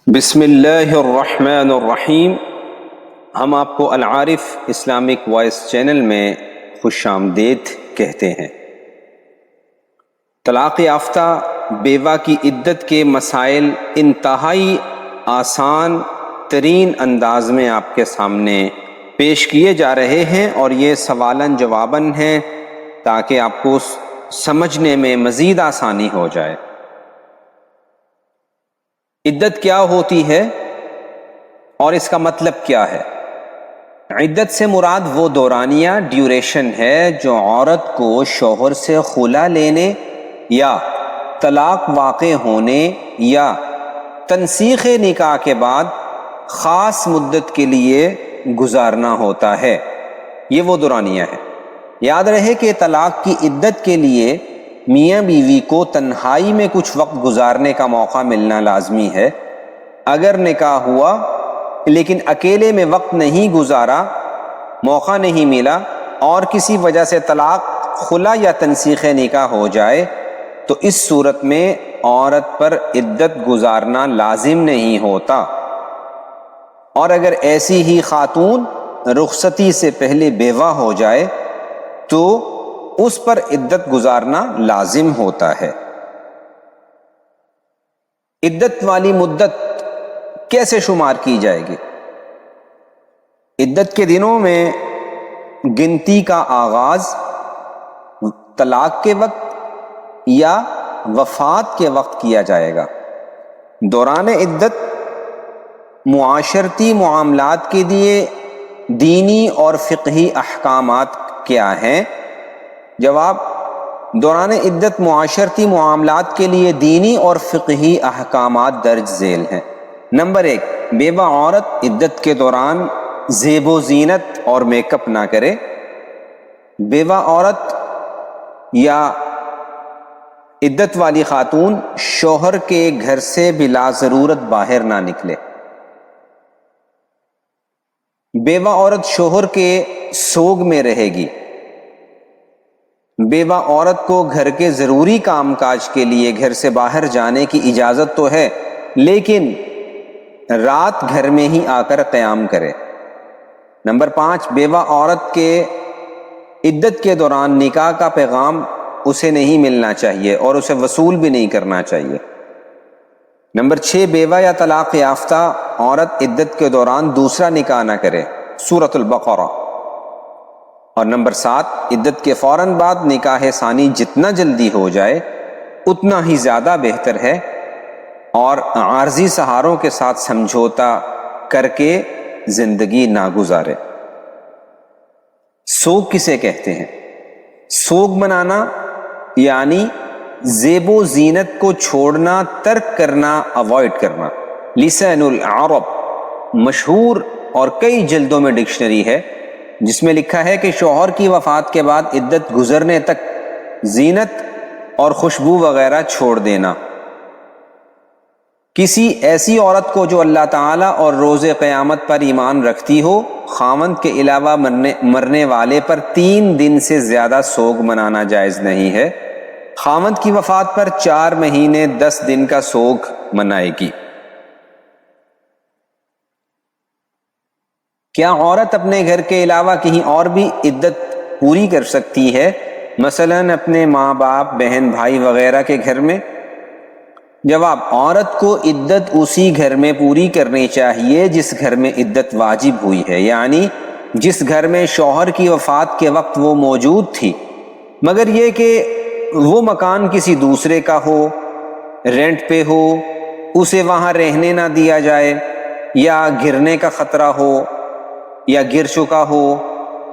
بسم اللہ الرحمن الرحیم۔ ہم آپ کو العارف اسلامک وائس چینل میں خوش آمدید کہتے ہیں۔ طلاق یافتہ بیوہ کی عدت کے مسائل انتہائی آسان ترین انداز میں آپ کے سامنے پیش کیے جا رہے ہیں، اور یہ سوالاً جواباً ہیں تاکہ آپ کو سمجھنے میں مزید آسانی ہو جائے۔ عدت کیا ہوتی ہے اور اس کا مطلب کیا ہے؟ عدت سے مراد وہ دورانیہ ڈیوریشن ہے جو عورت کو شوہر سے خلا لینے یا طلاق واقع ہونے یا تنسیخ نکاح کے بعد خاص مدت کے لیے گزارنا ہوتا ہے۔ یہ وہ دورانیہ ہے۔ یاد رہے کہ طلاق کی عدت کے لیے میاں بیوی کو تنہائی میں کچھ وقت گزارنے کا موقع ملنا لازمی ہے۔ اگر نکاح ہوا لیکن اکیلے میں وقت نہیں گزارا، موقع نہیں ملا، اور کسی وجہ سے طلاق، خلا یا تنسیخ نکاح ہو جائے تو اس صورت میں عورت پر عدت گزارنا لازم نہیں ہوتا، اور اگر ایسی ہی خاتون رخصتی سے پہلے بیوہ ہو جائے تو اس پر عدت گزارنا لازم ہوتا ہے۔ عدت والی مدت کیسے شمار کی جائے گی؟ عدت کے دنوں میں گنتی کا آغاز طلاق کے وقت یا وفات کے وقت کیا جائے گا۔ دوران عدت معاشرتی معاملات کے لیے دینی اور فقہی احکامات کیا ہیں؟ جواب: دوران عدت معاشرتی معاملات کے لیے دینی اور فقہی احکامات درج ذیل ہیں۔ نمبر 1، بیوہ عورت عدت کے دوران زیب و زینت اور میک اپ نہ کرے۔ بیوہ عورت یا عدت والی خاتون شوہر کے گھر سے بلا ضرورت باہر نہ نکلے۔ بیوہ عورت شوہر کے سوگ میں رہے گی۔ بیوہ عورت کو گھر کے ضروری کام کاج کے لیے گھر سے باہر جانے کی اجازت تو ہے، لیکن رات گھر میں ہی آ کر قیام کرے۔ نمبر 5، بیوہ عورت کے عدت کے دوران نکاح کا پیغام اسے نہیں ملنا چاہیے اور اسے وصول بھی نہیں کرنا چاہیے۔ نمبر 6، بیوہ یا طلاق یافتہ عورت عدت کے دوران دوسرا نکاح نہ کرے، سورۃ البقرہ۔ اور نمبر 7، عدت کے فوراً بعد نکاح ثانی جتنا جلدی ہو جائے اتنا ہی زیادہ بہتر ہے، اور عارضی سہاروں کے ساتھ سمجھوتا کر کے زندگی نہ گزارے۔ سوگ کسے کہتے ہیں؟ سوگ منانا یعنی زیب و زینت کو چھوڑنا، ترک کرنا، اوائڈ کرنا۔ لسان العرب مشہور اور کئی جلدوں میں ڈکشنری ہے جس میں لکھا ہے کہ شوہر کی وفات کے بعد عدت گزرنے تک زینت اور خوشبو وغیرہ چھوڑ دینا۔ کسی ایسی عورت کو جو اللہ تعالیٰ اور روز قیامت پر ایمان رکھتی ہو، خاوند کے علاوہ مرنے والے پر 3 دن سے زیادہ سوگ منانا جائز نہیں ہے۔ خاوند کی وفات پر 4 مہینے 10 دن کا سوگ منائے گی۔ کیا عورت اپنے گھر کے علاوہ کہیں اور بھی عدت پوری کر سکتی ہے، مثلاً اپنے ماں باپ، بہن بھائی وغیرہ کے گھر میں؟ جواب: عورت کو عدت اسی گھر میں پوری کرنی چاہیے جس گھر میں عدت واجب ہوئی ہے، یعنی جس گھر میں شوہر کی وفات کے وقت وہ موجود تھی، مگر یہ کہ وہ مکان کسی دوسرے کا ہو، رینٹ پہ ہو، اسے وہاں رہنے نہ دیا جائے، یا گرنے کا خطرہ ہو، یا گر چکا ہو،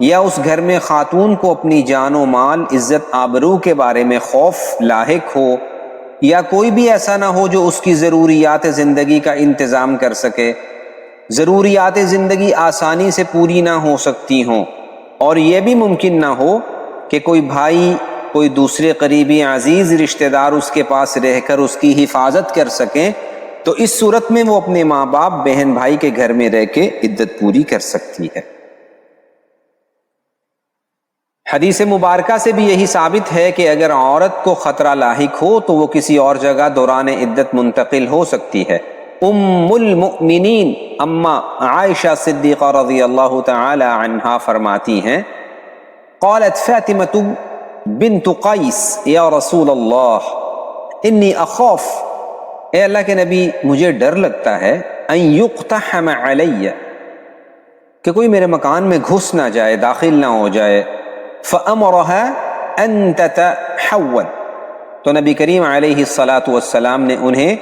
یا اس گھر میں خاتون کو اپنی جان و مال، عزت آبرو کے بارے میں خوف لاحق ہو، یا کوئی بھی ایسا نہ ہو جو اس کی ضروریات زندگی کا انتظام کر سکے۔ ضروریات زندگی آسانی سے پوری نہ ہو سکتی ہوں، اور یہ بھی ممکن نہ ہو کہ کوئی بھائی، کوئی دوسرے قریبی عزیز رشتہ دار اس کے پاس رہ کر اس کی حفاظت کر سکیں، تو اس صورت میں وہ اپنے ماں باپ، بہن بھائی کے گھر میں رہ کے عدت پوری کر سکتی ہے۔ حدیث مبارکہ سے بھی یہی ثابت ہے کہ اگر عورت کو خطرہ لاحق ہو تو وہ کسی اور جگہ دوران عدت منتقل ہو سکتی ہے۔ ام المؤمنین اما عائشہ صدیقہ رضی اللہ تعالی عنہا فرماتی ہیں قالت فاطمہ بنت قیس یا رسول اللہ انی اخاف، اے اللہ کے نبی مجھے ڈر لگتا ہے ان یقتحم علی، کہ کوئی میرے مکان میں گھس نہ جائے، داخل نہ ہو جائے، فامرها ان تتحول، تو نبی کریم علیہ الصلاۃ والسلام نے انہیں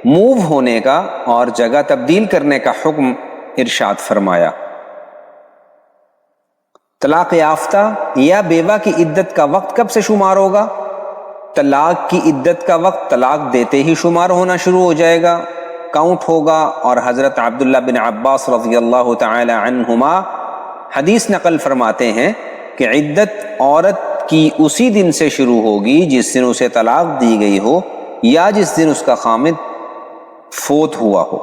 موو ہونے کا اور جگہ تبدیل کرنے کا حکم ارشاد فرمایا۔ طلاق یافتہ یا بیوہ کی عدت کا وقت کب سے شمار ہوگا؟ طلاق کی عدت کا وقت طلاق دیتے ہی شمار ہونا شروع ہو جائے گا، کاؤنٹ ہوگا، اور حضرت عبداللہ بن عباس رضی اللہ تعالی عنہما حدیث نقل فرماتے ہیں کہ عدت عورت کی اسی دن سے شروع ہوگی جس دن اسے طلاق دی گئی ہو یا جس دن اس کا خامد فوت ہوا ہو۔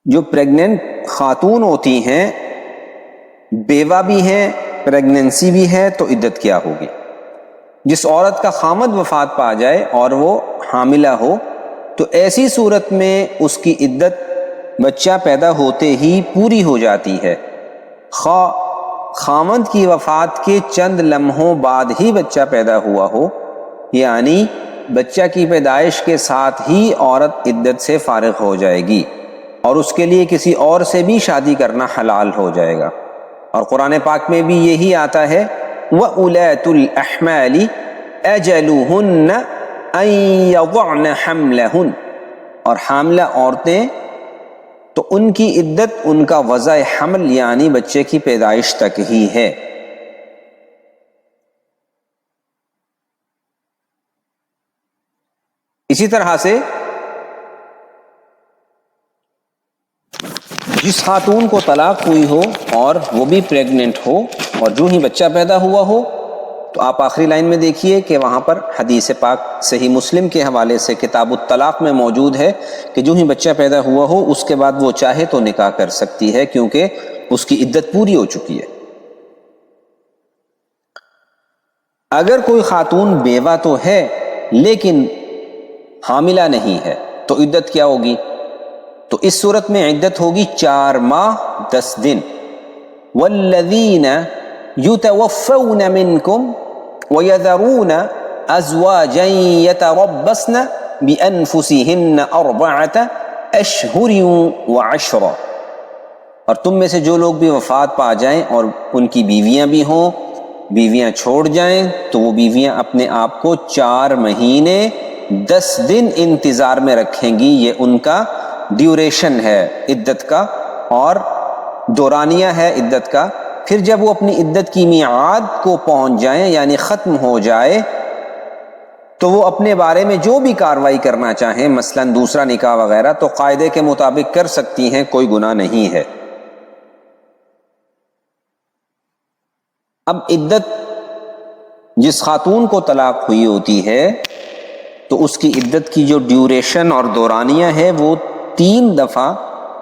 جو پریگننٹ خاتون ہوتی ہیں، بیوہ بھی ہیں، پریگننسی بھی ہے، تو عدت کیا ہوگی؟ جس عورت کا خامد وفات پا جائے اور وہ حاملہ ہو تو ایسی صورت میں اس کی عدت بچہ پیدا ہوتے ہی پوری ہو جاتی ہے، خامد کی وفات کے چند لمحوں بعد ہی بچہ پیدا ہوا ہو، یعنی بچہ کی پیدائش کے ساتھ ہی عورت عدت سے فارغ ہو جائے گی اور اس کے لیے کسی اور سے بھی شادی کرنا حلال ہو جائے گا۔ اور قرآن پاک میں بھی یہی آتا ہے وَأُولَاتُ الْأَحْمَالِ أَجَلُهُنَّ أَن يَضَعْنَ حَمْلَهُنَّ، اور حاملہ عورتیں تو ان کی عدت ان کا وضع حمل یعنی بچے کی پیدائش تک ہی ہے۔ اسی طرح سے جس خاتون کو طلاق ہوئی ہو اور وہ بھی پریگننٹ ہو اور جو ہی بچہ پیدا ہوا ہو، تو آپ آخری لائن میں دیکھیے کہ وہاں پر حدیث پاک صحیح مسلم کے حوالے سے کتاب الطلاق میں موجود ہے کہ جو ہی بچہ پیدا ہوا ہو اس کے بعد وہ چاہے تو نکاح کر سکتی ہے کیونکہ اس کی عدت پوری ہو چکی ہے۔ اگر کوئی خاتون بیوہ تو ہے لیکن حاملہ نہیں ہے تو عدت کیا ہوگی؟ تو اس صورت میں عدت ہوگی 4 ماہ 10 دن۔ والذین یتوفون منکم ویذرون ازواجا یتربصن بانفسہن 4 اشہر و10، اور تم میں سے جو لوگ بھی وفات پا جائیں اور ان کی بیویاں بھی ہوں، بیویاں چھوڑ جائیں، تو وہ بیویاں اپنے آپ کو 4 مہینے 10 دن انتظار میں رکھیں گی۔ یہ ان کا ڈیوریشن ہے عدت کا اور دورانیہ ہے عدت کا۔ پھر جب وہ اپنی عدت کی میعاد کو پہنچ جائیں یعنی ختم ہو جائے تو وہ اپنے بارے میں جو بھی کارروائی کرنا چاہیں، مثلا دوسرا نکاح وغیرہ، تو قاعدے کے مطابق کر سکتی ہیں، کوئی گناہ نہیں ہے۔ اب عدت جس خاتون کو طلاق ہوئی ہوتی ہے تو اس کی عدت کی جو ڈیوریشن اور دورانیہ ہے وہ 3 دفعہ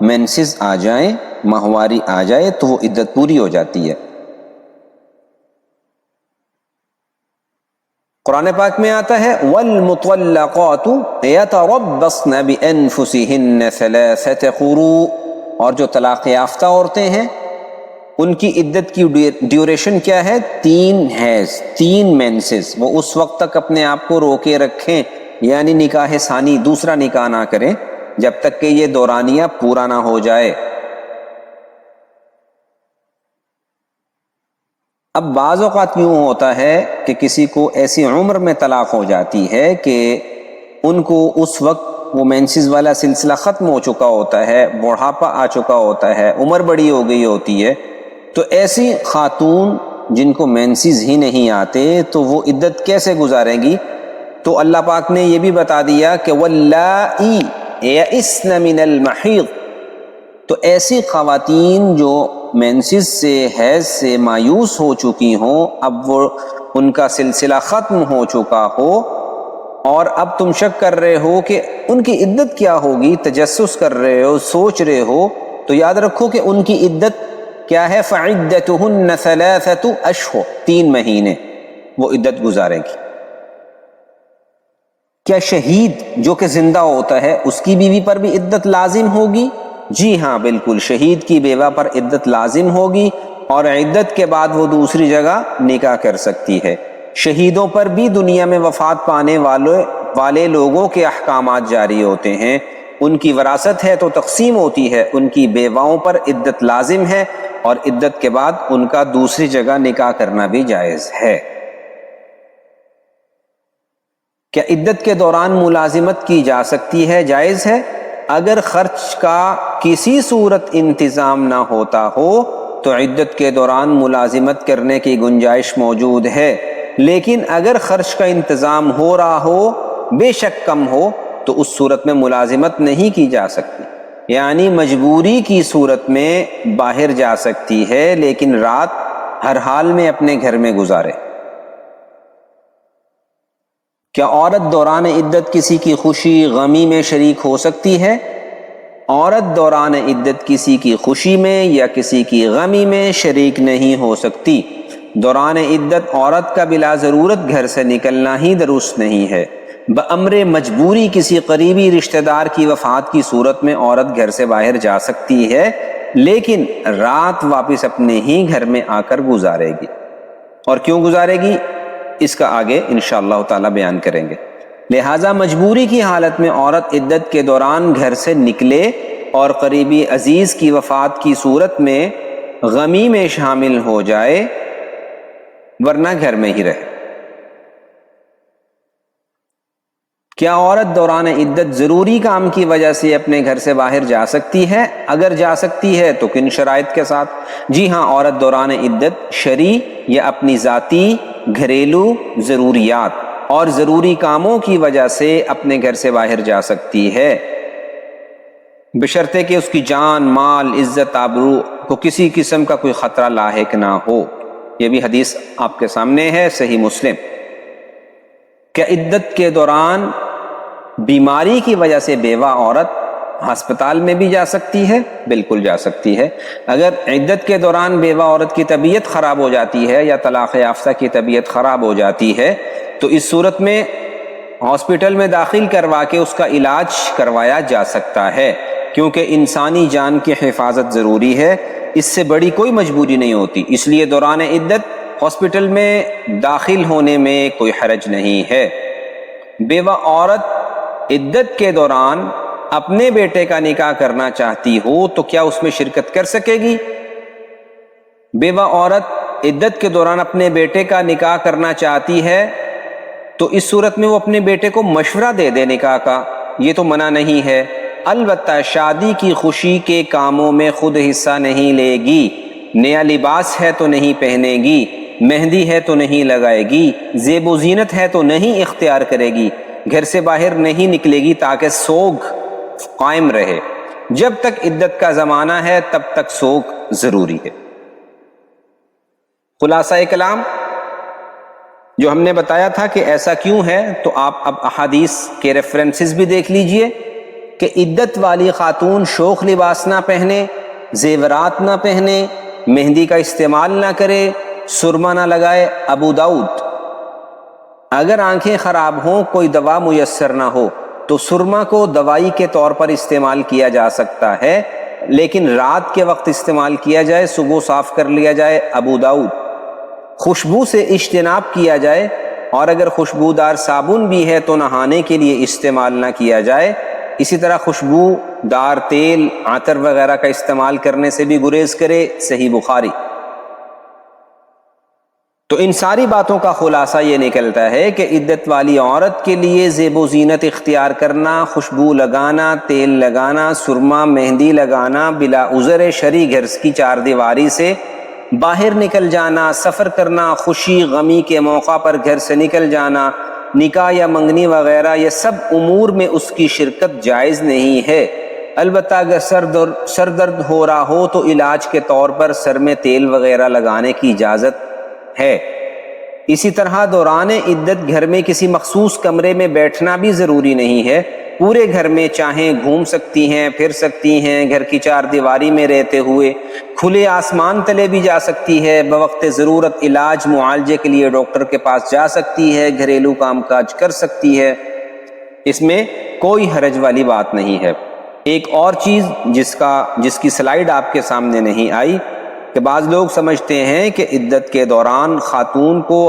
مینسز آ جائیں، ماہواری آ جائے تو وہ عدت پوری ہو جاتی ہے۔ قرآن پاک میں آتا ہے وَالْمُطَلَّقَاتُ يَتَرَبَّصْنَ بِأَنفُسِهِنَّ 3 قُرُوء، اور جو طلاق یافتہ عورتیں ہیں ان کی عدت کی ڈیوریشن کیا ہے؟ 3 حیض، 3 مینسز۔ وہ اس وقت تک اپنے آپ کو روکے رکھیں یعنی نکاح ثانی، دوسرا نکاح نہ کریں جب تک کہ یہ دورانیہ پورا نہ ہو جائے۔ اب بعض اوقات یوں ہوتا ہے کہ کسی کو ایسی عمر میں طلاق ہو جاتی ہے کہ ان کو اس وقت وہ مینسز والا سلسلہ ختم ہو چکا ہوتا ہے، بڑھاپا آ چکا ہوتا ہے، عمر بڑی ہو گئی ہوتی ہے، تو ایسی خاتون جن کو مینسز ہی نہیں آتے تو وہ عدت کیسے گزاریں گی؟ تو اللہ پاک نے یہ بھی بتا دیا کہ واللائی یئسن من المحیض، تو ایسی خواتین جو مینسز سے، حیض سے مایوس ہو چکی ہوں، اب وہ ان کا سلسلہ ختم ہو چکا ہو اور اب تم شک کر رہے ہو کہ ان کی عدت کیا ہوگی، تجسس کر رہے ہو، سوچ رہے ہو، تو یاد رکھو کہ ان کی عدت کیا ہے؟ فعدتہن 3 اشہر، 3 مہینے وہ عدت گزاریں گی۔ کیا شہید جو کہ زندہ ہوتا ہے اس کی بیوی پر بھی عدت لازم ہوگی؟ جی ہاں بالکل، شہید کی بیوہ پر عدت لازم ہوگی اور عدت کے بعد وہ دوسری جگہ نکاح کر سکتی ہے۔ شہیدوں پر بھی دنیا میں وفات پانے والے لوگوں کے احکامات جاری ہوتے ہیں، ان کی وراثت ہے تو تقسیم ہوتی ہے، ان کی بیواؤں پر عدت لازم ہے اور عدت کے بعد ان کا دوسری جگہ نکاح کرنا بھی جائز ہے۔ کیا عدت کے دوران ملازمت کی جا سکتی ہے؟ جائز ہے، اگر خرچ کا کسی صورت انتظام نہ ہوتا ہو تو عدت کے دوران ملازمت کرنے کی گنجائش موجود ہے، لیکن اگر خرچ کا انتظام ہو رہا ہو، بے شک کم ہو، تو اس صورت میں ملازمت نہیں کی جا سکتی، یعنی مجبوری کی صورت میں باہر جا سکتی ہے لیکن رات ہر حال میں اپنے گھر میں گزارے۔ کیا عورت دوران عدت کسی کی خوشی غمی میں شریک ہو سکتی ہے؟ عورت دوران عدت کسی کی خوشی میں یا کسی کی غمی میں شریک نہیں ہو سکتی۔ دوران عدت عورت کا بلا ضرورت گھر سے نکلنا ہی درست نہیں ہے۔ بامر مجبوری کسی قریبی رشتہ دار کی وفات کی صورت میں عورت گھر سے باہر جا سکتی ہے، لیکن رات واپس اپنے ہی گھر میں آ کر گزارے گی۔ اور کیوں گزارے گی اس کا آگے انشاءاللہ تعالی بیان کریں گے۔ لہٰذا مجبوری کی حالت میں عورت عدت کے دوران گھر سے نکلے اور قریبی عزیز کی وفات کی صورت میں غمی میں شامل ہو جائے، ورنہ گھر میں ہی رہے۔ کیا عورت دوران عدت ضروری کام کی وجہ سے اپنے گھر سے باہر جا سکتی ہے؟ اگر جا سکتی ہے تو کن شرائط کے ساتھ؟ جی ہاں، عورت دوران عدت شرعی یا اپنی ذاتی گھریلو ضروریات اور ضروری کاموں کی وجہ سے اپنے گھر سے باہر جا سکتی ہے، بشرطے کہ اس کی جان، مال، عزت، آبرو کو کسی قسم کا کوئی خطرہ لاحق نہ ہو۔ یہ بھی حدیث آپ کے سامنے ہے، صحیح مسلم۔ کیا عدت کے دوران بیماری کی وجہ سے بیوہ عورت ہسپتال میں بھی جا سکتی ہے؟ بالکل جا سکتی ہے۔ اگر عدت کے دوران بیوہ عورت کی طبیعت خراب ہو جاتی ہے یا طلاق یافتہ کی طبیعت خراب ہو جاتی ہے تو اس صورت میں ہاسپٹل میں داخل کروا کے اس کا علاج کروایا جا سکتا ہے، کیونکہ انسانی جان کی حفاظت ضروری ہے، اس سے بڑی کوئی مجبوری نہیں ہوتی، اس لیے دوران عدت ہاسپٹل میں داخل ہونے میں کوئی حرج نہیں ہے۔ بیوہ عورت عدت کے دوران اپنے بیٹے کا نکاح کرنا چاہتی ہو تو کیا اس میں شرکت کر سکے گی؟ بیوہ عورت عدت کے دوران اپنے بیٹے کا نکاح کرنا چاہتی ہے تو اس صورت میں وہ اپنے بیٹے کو مشورہ دے دے نکاح کا، یہ تو منع نہیں ہے۔ البتہ شادی کی خوشی کے کاموں میں خود حصہ نہیں لے گی، نیا لباس ہے تو نہیں پہنے گی، مہندی ہے تو نہیں لگائے گی، زیب و زینت ہے تو نہیں اختیار کرے گی، گھر سے باہر نہیں نکلے گی تاکہ سوگ قائم رہے۔ جب تک عدت کا زمانہ ہے تب تک سوگ ضروری ہے۔ خلاصہ کلام جو ہم نے بتایا تھا کہ ایسا کیوں ہے، تو آپ اب احادیث کے ریفرنسز بھی دیکھ لیجئے کہ عدت والی خاتون شوخ لباس نہ پہنے، زیورات نہ پہنے، مہندی کا استعمال نہ کرے، سرما نہ لگائے۔ ابو داؤد۔ اگر آنکھیں خراب ہوں، کوئی دوا میسر نہ ہو تو سرما کو دوائی کے طور پر استعمال کیا جا سکتا ہے، لیکن رات کے وقت استعمال کیا جائے، صبح صاف کر لیا جائے۔ ابو داؤد۔ خوشبو سے اجتناب کیا جائے، اور اگر خوشبودار صابن بھی ہے تو نہانے کے لیے استعمال نہ کیا جائے۔ اسی طرح خوشبو دار تیل، عطر وغیرہ کا استعمال کرنے سے بھی گریز کرے۔ صحیح بخاری۔ تو ان ساری باتوں کا خلاصہ یہ نکلتا ہے کہ عدت والی عورت کے لیے زیب و زینت اختیار کرنا، خوشبو لگانا، تیل لگانا، سرما، مہندی لگانا، بلا عذر شرعی گھر کی چار دیواری سے باہر نکل جانا، سفر کرنا، خوشی غمی کے موقع پر گھر سے نکل جانا، نکاح یا منگنی وغیرہ، یہ سب امور میں اس کی شرکت جائز نہیں ہے۔ البتہ اگر سر درد ہو رہا ہو تو علاج کے طور پر سر میں تیل وغیرہ لگانے کی اجازت ہے۔ اسی طرح دوران عدت گھر میں کسی مخصوص کمرے میں بیٹھنا بھی ضروری نہیں ہے، پورے گھر میں چاہیں گھوم سکتی ہیں، پھر سکتی ہیں، گھر کی چار دیواری میں رہتے ہوئے کھلے آسمان تلے بھی جا سکتی ہے، بوقت ضرورت علاج معالجے کے لیے ڈاکٹر کے پاس جا سکتی ہے، گھریلو کام کاج کر سکتی ہے۔ اس میں کوئی حرج والی بات نہیں ہے۔ ایک اور چیز جس کی سلائیڈ آپ کے سامنے نہیں آئی کہ بعض لوگ سمجھتے ہیں کہ عدت کے دوران خاتون کو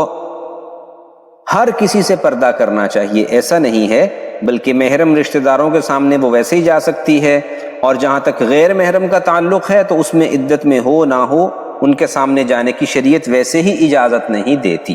ہر کسی سے پردہ کرنا چاہیے، ایسا نہیں ہے، بلکہ محرم رشتہ داروں کے سامنے وہ ویسے ہی جا سکتی ہے، اور جہاں تک غیر محرم کا تعلق ہے تو اس میں عدت میں ہو نہ ہو ان کے سامنے جانے کی شریعت ویسے ہی اجازت نہیں دیتی۔